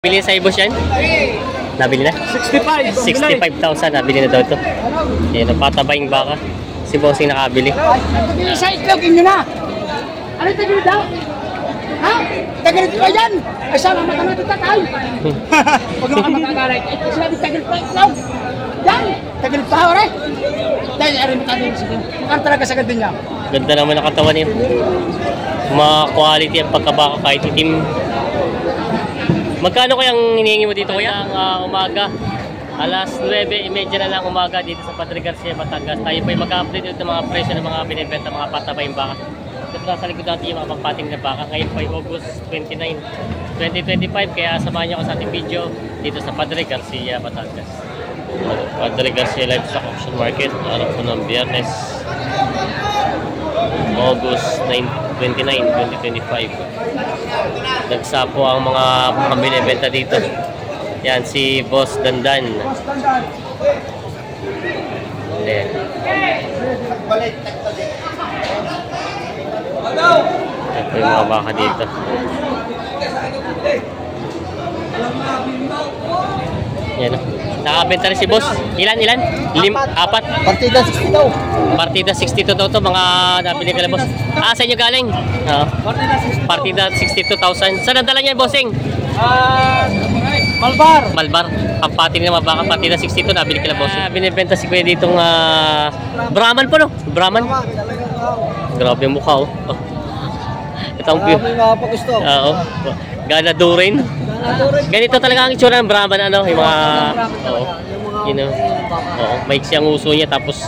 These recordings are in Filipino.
Nabili sa ibos yan? Nabili na? 65,000 nabili na daw ito. Ayan, napatabaying baka. Si Bossing nakabili. Sa itlog, inyo na. Ano tagal daw? Ha? Tagal ito yan? Ay, sana matanong ito tatay. Huwag naman magagalit. Ito sinabi tagal pa itlog. Yan! Tagal pa, ore. Dahil arin mo tayo sige. Ano talaga sa ganda niya? Ganda naman ang katawan niya. Mga quality ang pagkabaka kahit itim. Magkano kayang hinihingi mo dito kuya? Ang umaga, alas 9:30 na lang umaga dito sa Padre Garcia, Batangas. Tayo pa yung mag-update dito ng mga presyo ng mga binibenta, mga patabayang baka. Dito sa likod natin yung mga magpating na baka. Ngayon pa August 29, 2025. Kaya samahan nyo ako sa ating video dito sa Padre Garcia, Batangas. Padre Garcia Livestock Auction Market. Araw po ng Biyernes, August 29, 2025. Nagsapo ang mga binibenta dito. Yan, si Boss Dandan. Ayan. Ito yung mga baka dito. Yan. Nakabenta rin si Boss. Ilan? Apat? Partida 60 daw. Partida 62 daw ito. Mga nabili ka na, Boss. Sa inyo galing? Partida 62,000. Saan ang dala niya, Bossing? Malbar. Ang pating na mga baka. Partida 62. Nabili ka na, Bossing. Binibenta si Kuya ditong Brahman po, no? Brahman. Grabe yung mukha, oh. Ito ang view. Oo. Ganadurin. Ganito talaga ang itsura ng Brahman, ano? Yung mga... maiksi ang uso niya, tapos...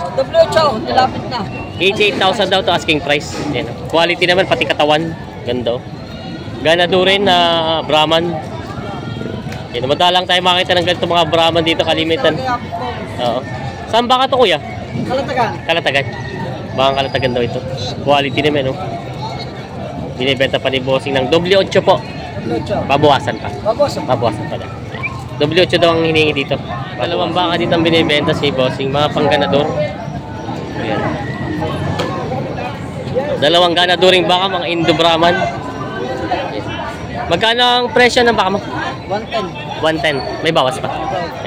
nilapit na. 88,000 daw to asking price. Yan. Quality naman, pati katawan. Ganda. Ganadurin na Brahman. Yan. Madalang tayo makita ng ganito mga Brahman dito, kalimitan. Oo. Saan baka to, kuya? Kalatagan. Bakang Kalatagan daw ito. Quality naman, no? Binibenta pa ni Bossing ng W8 po. Babawasan pa. Babawasan pa na. W8 daw ang hinihingi dito. Dalawang baka dito ang binibenta si Bossing. Mga pangganador. Ayan. Dalawang ganadoring baka, mga Indo Brahman. Ayan. Magkano ang presyo ng baka mo? 110. May bawas pa.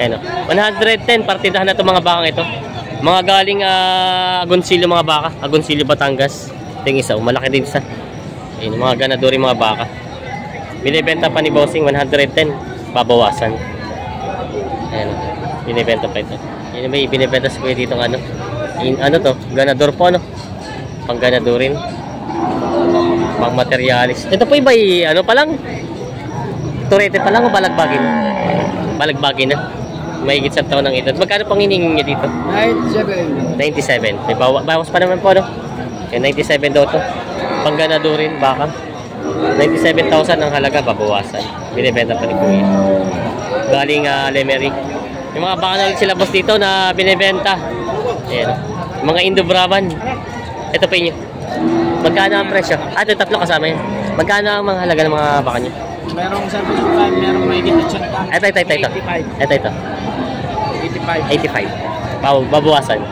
Ayan, 110. Partidahan na itong mga bakang ito. Mga galing Agoncillo mga baka. Agoncillo, Batangas. Ito yung isa. Malaki din isa. Ayan, mga ganadoring mga baka. Binibenta pa ni Bossing 110, babawasan. Ayan, binibenta pa ito. Yan may binibenta sa kuya dito ng ano. Ano to? Ganador po, ano? Pang ganadorin. Pang materialis. Ito po iba ano pa lang? Turete pa lang o balagbagin? Balagbagin na. May higit sa taon ng edad. Magkano pang hiningin niya dito? 97. May bawas pa naman po, no? Okay, 97 daw to. Pang ganadorin, baka. 97,000 ang halaga, babawasan. Binibenta pa ni Kuya. Galing Lemery. Yung mga baka na ulit sila boss dito na binibenta. Ayan. Mga Indo Brahman. Ito pa inyo. Magkano ang presyo? Ito tatlo kasama yan. Magkano ang mga halaga ng mga baka nyo? Merong 75, merong may gitna. Ito. 85. Babawasan.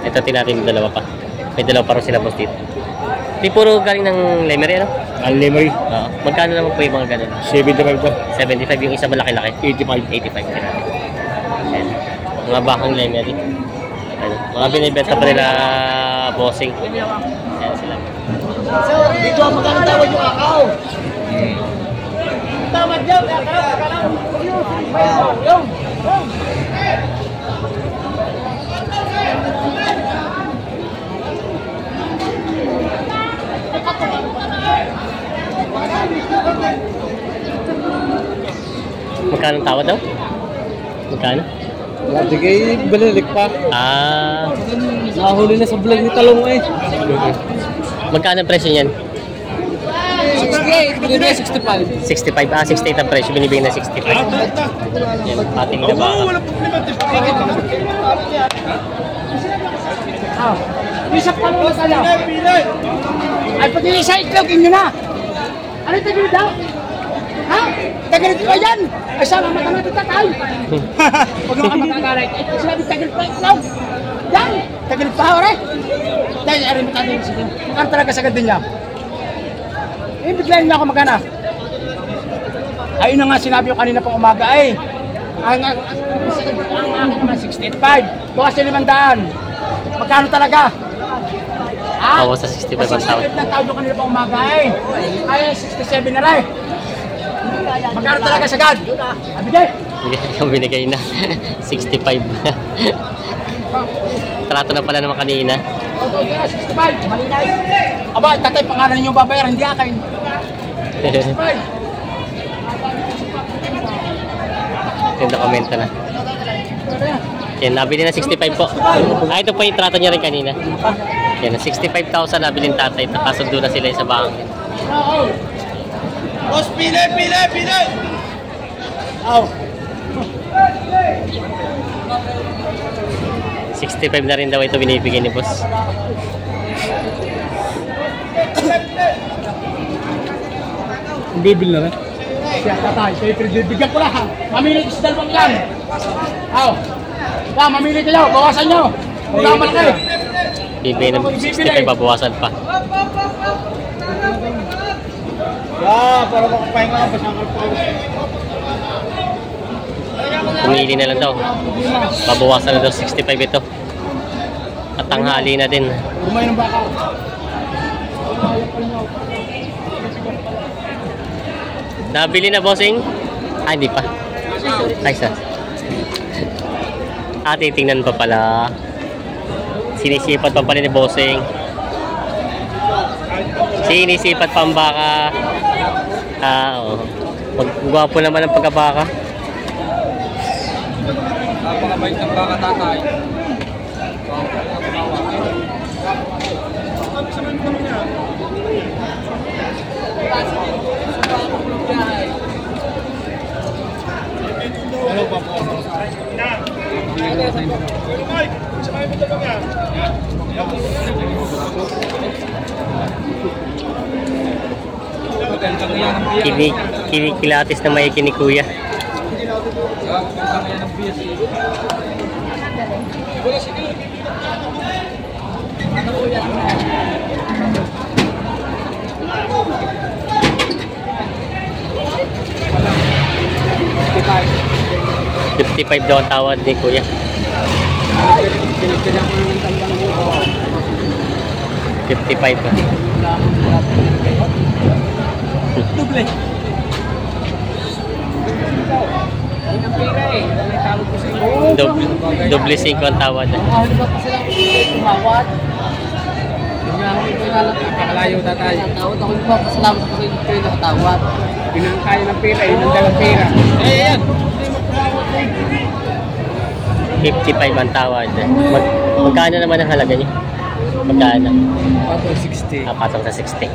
Ito tinatin yung dalawa pa. May dalawa pa rin sila boss dito. Di puro galing ng Lemery, ano? Ang Lemery. Magkano naman po yung mga ganun? 75 to. 75 yung isa malaki-laki. 85 natin. Ayan. Mga bakang Lemery. Ayan. Mga binibenta pa nila Bossing. Ayan sila. Dito ang magkano tawad yung akaw. Tawad yun, akaw. Magkano ang tawad daw? Magkano? Sige, balilik pa. Nahuli na sa vlog ni Talong eh. Magkano ang presyo niyan? 68, binibigay 65. 65. 68 ang presyo, binibigay na 65. Yan, ating na baka. Isang palong na lang. Ay, pati sa itlog, inyo na. Ano tagal daw? Ha? Tagal ito yan? Ay, sana matanong ito tatay. Huwag naman magagalit. Ito sinabi tagal pa itlog. Yan! Tagal pa, ore. Dahil arin mo tayo sige. Ano talaga sa ganda niya? Biglayin niyo ako magana. Ayun na nga sinabi ko kanina pang umaga ay. Ang akin naman 65. Bukas yung 500. Magkano talaga? Ha? Bawas sa 65 ang tawad. 65 lang tawad ko kanina pang umaga ay. Ay, 67 na rin. Magkano talaga sagad? Abigay. Yung binigay na. 65. Trato na pala naman kanina. 65. Malinay. Aba, tatay, pangalan niyo babayaran, hindi akin. 65. Yung dokumento na. Yan, nabili na 65 po. Ah, ito po yung trato niya rin kanina. Yan, 65,000 nabili ng tatay. Nakasundo na sila sa bangin. Boss, pili! Aw. 65 na rin daw ito binibigay ni boss. Bibil na rin. Siya tatay, kayo pinibigyan ko lang. Mamili ko sa dalawang yan. Aw. Mamili kayo, bawasan nyo. Magkamal kayo. Bibigay ng 65, babawasan pa. Para makapahinga ka pa sa Pumili na lang daw. Babawasan na daw 65 ito. At tanghali na din. Kumain ng baka. Nabili na, bossing? Ah, hindi pa. Ay, sa. Ah, titingnan pa pala. Sinisipat pa pala ni bossing. Sinisipat pa ang baka. Ah, oo. Gwapo naman ang pagkabaka. Napakabait ng baka tatay. Kinikilatis na may ni kuya. $55 daw ang tawad ni kuya. 55 pa. Doble. Doble 5 ang tawad. Ano ba pa sila tumawad? Napakalayo tatay. Tawad ako pa, pasalamat ako sa kayo nakatawad. Pinang kaya ng pera, yun ang dalang pera. Ayan! 55 ang tawad. Magkano naman ang halaga niya? Magkano? Patong 60. Ah, patong sa 60.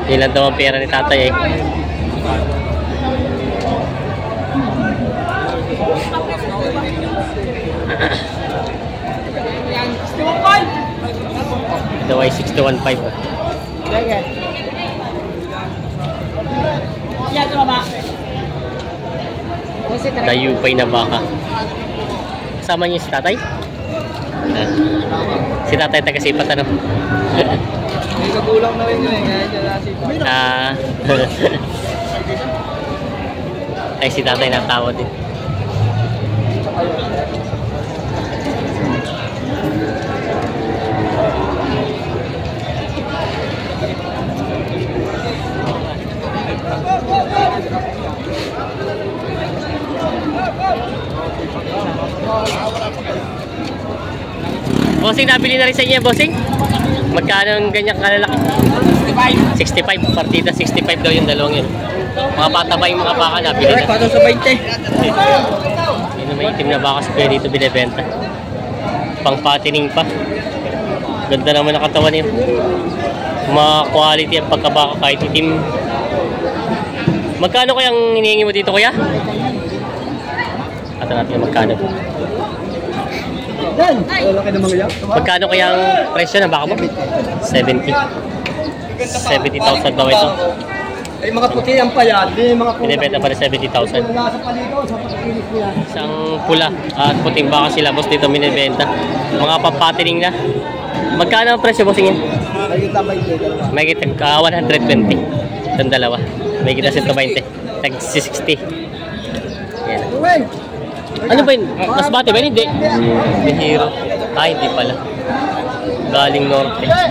Ilan daw ang pera ni tatay eh. Ito ay 61.5. Dayupay na baka. Kasama niyo si tatay? Ah. Si tatay taga-sipat ano? May kagulang na rin yun eh, kaya dyan nasipa. Ah. Ay si tatay natawa din. Bossing, nabili na rin sa inyo, bossing? Magkano ang ganyan kalalaki? 65. Partida 65 daw yung dalawang yun. Mga pataba yung mga baka nabili na. Patong sa 20. Yun na may itim na baka sa kaya dito binibenta. Pang patining pa. Ganda naman ang katawan yun. Mga quality ang pagkabaka kahit itim. Magkano kayang hinihingi mo dito, kuya? Ito natin magkano. Magkano kaya ang presyo ng baka mo? 70. 70,000 daw ito. Ay mga puti ang payad, mga puti. Binibenta pa rin 70,000. Nasa paligaw, sa pagkikinis niya. Isang pula at puting baka sila boss dito binibenta. Mga papatining na. Magkano ang presyo bossing yan? May kita 120. Itong dalawa. May kita 120. Tag 60. Yan. Ano ba yun? Mas bate ba yun? Hindi. Bihiro. Hindi pala. Galing norte. Yan.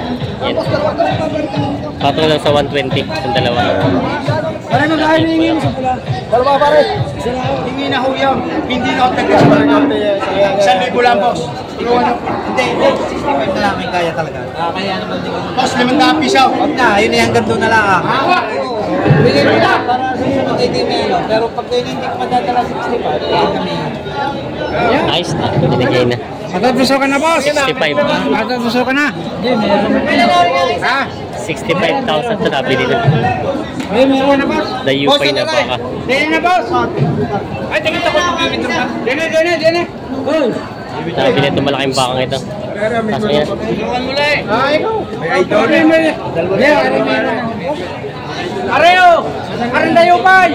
Patong lang sa 120. Yung dalawa. Pare magkano hingin sa pula? Dalawa pare. Hingin na ho yan. Hindi na ako tagkas pala norte. 1,000 lang boss. Hindi. 65 na lang may kaya talaga. Kaya naman din. Boss, 500 piso. Huwag na, yun na hanggang doon na lang. Bigay mo na para sa iyo makikimelo. Pero pag hindi ko madadala 65, kami. Nice na. Binigay na. Matatuso ka na boss. 65. Matatuso ka na. Hindi, meron. Ha? 65,000 ito nabili na. Ay, meron na boss. Dayupay na baka. Dene na boss. Ay, tingin ako pag-gamit mo na. Dene. Nabili ito malaking bakang ito. Tapos yan. Ay, ikaw. Ay, Areo! Arendayo pa!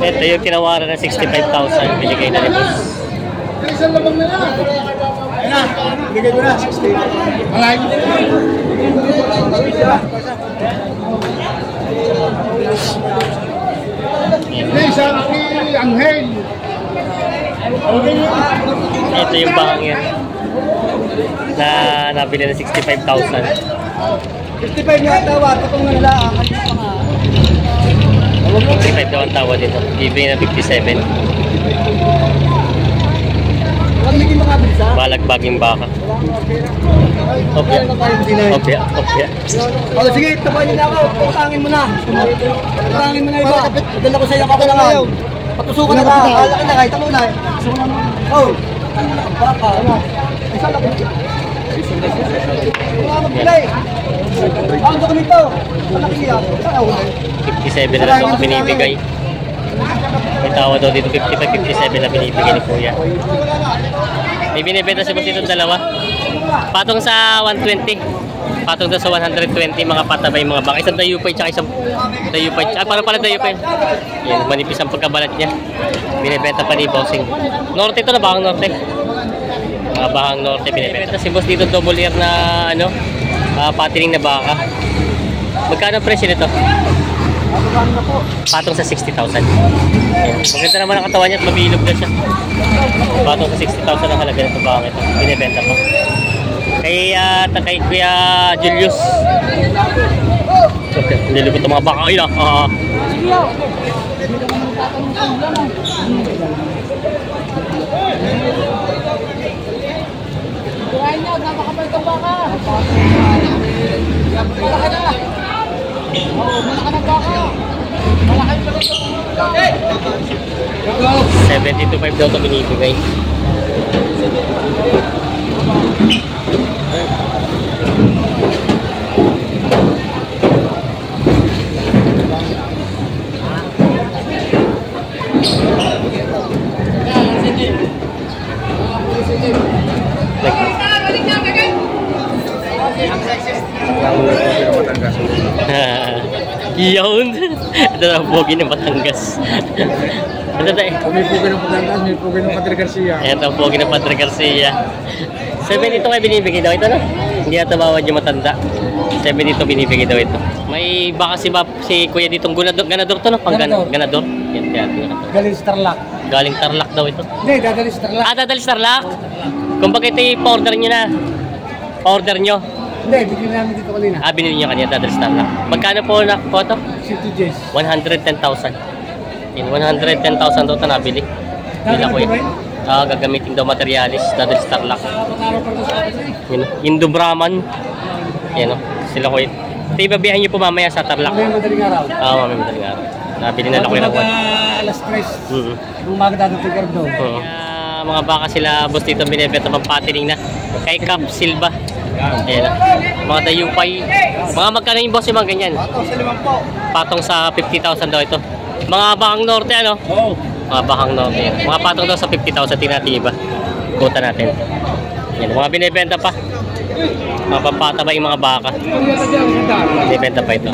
Ito yung tinawaran na 65,000. Binigay na ni boss. Isang labang na yan. Ayun na, bigay ko na. 60. Malay. Isang Angel. Ito yung bakang yan. Na nabili na 65,000. 55 na tawa, tapong nga nila. 65 daw ang tawa dito. Bibili na 57. Huwag hindi makabilis ha? Balagbaging baka. Opya. O sige, tabahin niyo na ako. Putangin mo na. Putangin mo na iba. Dala ko sa iyo kakulangan. Patusukan na ka. Alaki na kahit ako na. Oh. Baka. Isa lang. Magbigay. Ang dokumento. Malaki niya. Saan ako? 57 na lang ito binibigay. May tawa daw dito 55-57 na binibigay ni Kuya. May binibenta si boss dito dalawa. Patong sa 120. Patong daw sa 120 mga patabay mga baka. Isang dayupay tsaka isang dayupay. Parang pala dayupay. Yan, manipis ang pagkabalat niya. Binibenta pa ni Bossing. Norte ito na bakang norte. Mga bakang norte binibenta. Si boss dito double ear na ano, patining na baka. Magkano ang presyo nito? Patong sa 60,000. Maganda naman ang katawan niya at mabilog na siya. Patong sa 60,000 ang halaga ng bakang ito. Binibenta pa. Kay Kuya Julius. Okay, nililipot ang mga baka. Ayun ah. Kuhain niya, napakabalik ang baka. Malaki na. Malaki ng baka. Malaki pa rin. 72.5 daw ito binibigay. Yun! Ito na ang pogi ng Batangas. Ito tayo. May pugi ng Batangas, may pugi ng Padre Garcia. Ayan ang pogi ng Padre Garcia. 7 ito kayo binibigay daw ito na. Hindi ata bawad yung matanda. 7 ito binibigay daw ito. May baka si Kuya ditong ganador to no? Ganador. Yan. Galing sa Tarlac. Galing Tarlac daw ito. Hindi, dadali sa Tarlac. Dadali sa Tarlac? Kung bakit i-order nyo na. Order nyo. Hindi, bigyan namin dito kanina. Binili nyo kanina, dadali sa Tarlac. Magkano po na photo? City Jays. 110,000. 110,000 daw ito nabili. Nila ko yun. Gagamitin daw materialis, dadali sa Tarlac. Indo Brahman. Yan o, sila ko yun. Ito ibabihan nyo po mamaya sa Tarlac. Mamaya madaling araw. Mamaya madaling araw. Nabili na lang ko yung alas 3. Umaga dadating ka doon. Mga baka sila, boss dito binibenta pang patining na. Kay Cap Silva. Ayan na. Mga dayupay. Mga magkano yung boss yung mga ganyan? Patong sa 50,000 daw ito. Mga bakang norte ano? Oo. Mga bakang norte. Mga patong daw sa 50,000. Tingnan natin iba. Kuta natin. Yan. Mga binibenta pa. Mga pampataba yung mga baka. Binibenta pa ito.